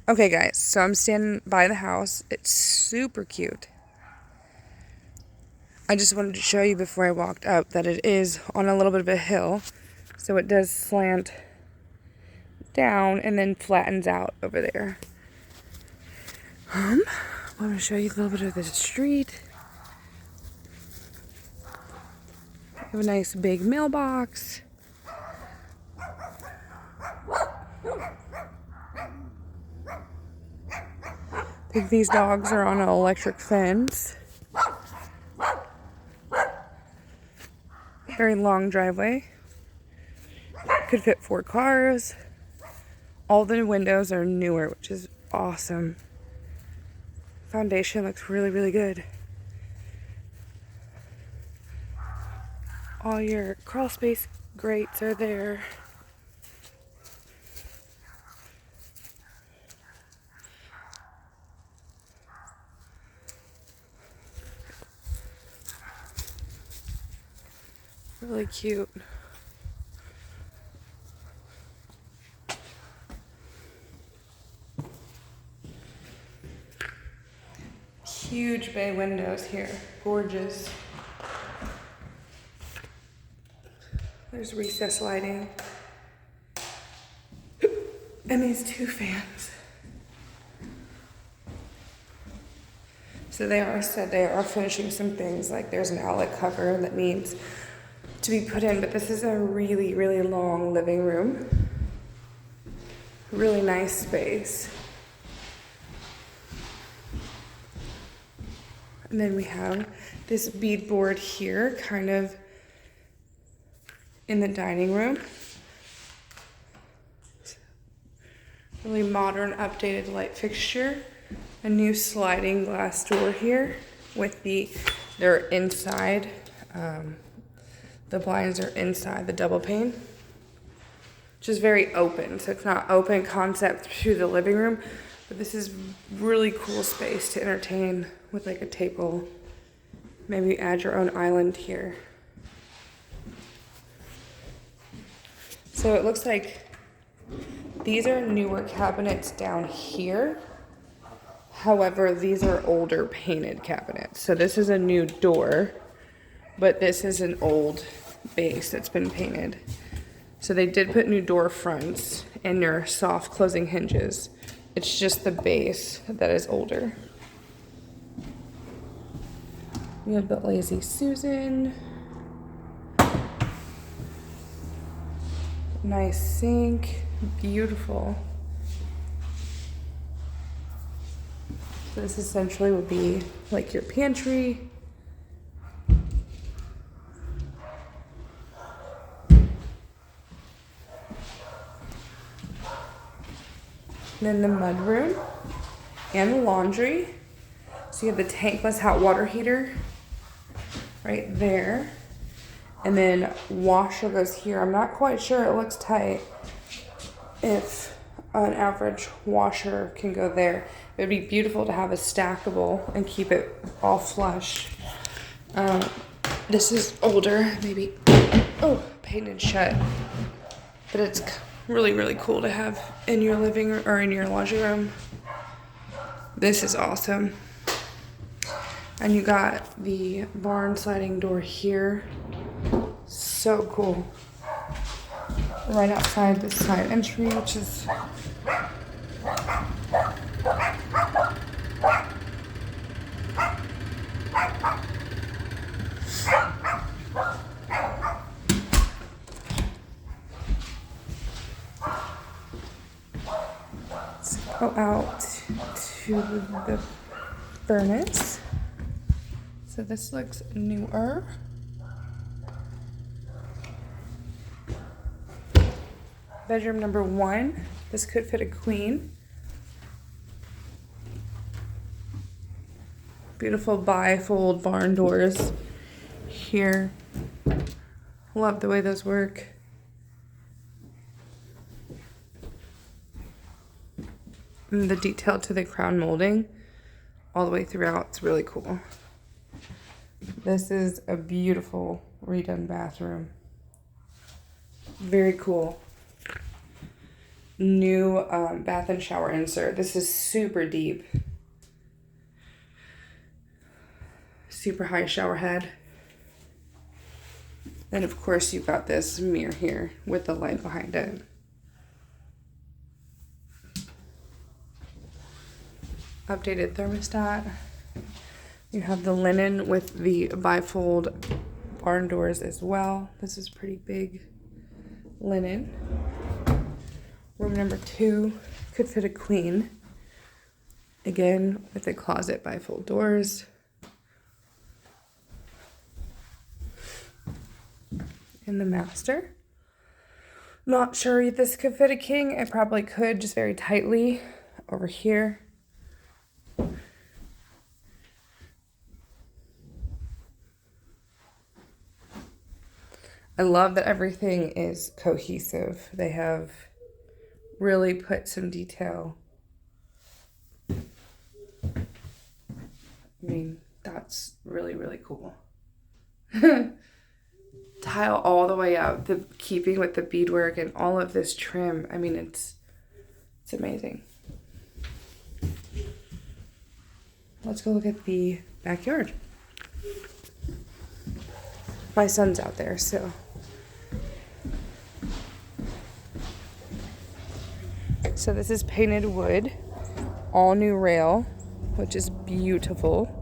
Okay, guys, so I'm standing by the house. It's super cute. I just wanted to show you before I walked up that it is on a little bit of a hill, so it does slant down and then flattens out over there. I want to show you a little bit of the street. We have a nice big mailbox. I think these dogs are on an electric fence. Very long driveway. Could fit 4 cars. All the windows are newer, which is awesome. Foundation looks really, really good. All your crawl space grates are there. Really cute. Huge bay windows here. Gorgeous. There's recessed lighting. And these 2 fans. So they are finishing some things, like there's an outlet cover that needs to be put in, but this is a really, really long living room. Really nice space. And then we have this beadboard here, kind of in the dining room. Really modern, updated light fixture. A new sliding glass door here with they're inside. The blinds are inside the double pane, which is very open. So it's not open concept to the living room, but this is really cool space to entertain with like a table. Maybe add your own island here. So it looks like these are newer cabinets down here. However, these are older painted cabinets. So this is a new door, but this is an old base that's been painted. So they did put new door fronts and your soft closing hinges. It's just the base that is older. We have the Lazy Susan. Nice sink, beautiful. So this essentially would be like your pantry. Then the mudroom and the laundry. So you have the tankless hot water heater right there. And then washer goes here. I'm not quite sure, it looks tight, if an average washer can go there. It would be beautiful to have a stackable and keep it all flush. This is older, maybe, painted shut. But it's really, really cool to have in your living room or in your laundry room. This is awesome. And you got the barn sliding door here. So cool. Right outside the side entry, which is let's go out to the furnace. So this looks newer. Bedroom number 1. This could fit a queen. Beautiful bifold barn doors here. Love the way those work. And the detail to the crown molding all the way throughout. It's really cool. This is a beautiful redone bathroom. Very cool. new bath and shower insert. This is super deep. Super high shower head. And of course you've got this mirror here with the light behind it. Updated thermostat. You have the linen with the bifold barn doors as well. This is pretty big linen. Room number 2 could fit a queen. Again, with the closet bifold doors. In the master. Not sure if this could fit a king. It probably could, just very tightly over here. I love that everything is cohesive. They have really put some detail. I mean, that's really, really cool. Tile all the way up, the keeping with the beadwork and all of this trim. I mean, it's amazing. Let's go look at the backyard. My son's out there, so. So this is painted wood, all new rail, which is beautiful.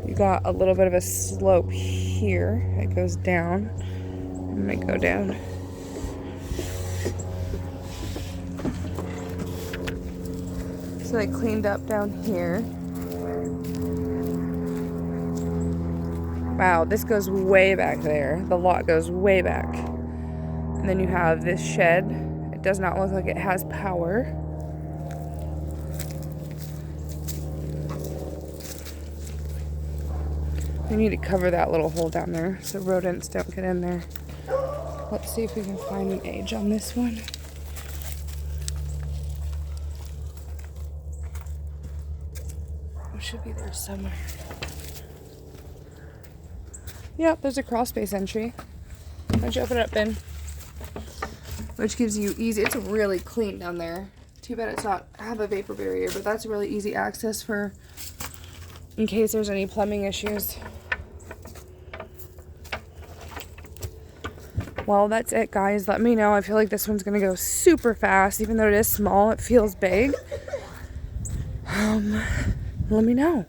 You got a little bit of a slope here. It goes down. I'm gonna go down. So they cleaned up down here. Wow, this goes way back there. The lot goes way back. And then you have this shed. It does not look like it has power. We need to cover that little hole down there so rodents don't get in there. Let's see if we can find an age on this one. It should be there somewhere. Yep, there's a crawl space entry. Why don't you open it up, Ben? Which gives you easy, it's really clean down there. Too bad it's not have a vapor barrier, but that's really easy access for in case there's any plumbing issues. Well, that's it, guys. Let me know. I feel like this one's gonna go super fast. Even though it is small, it feels big. Let me know.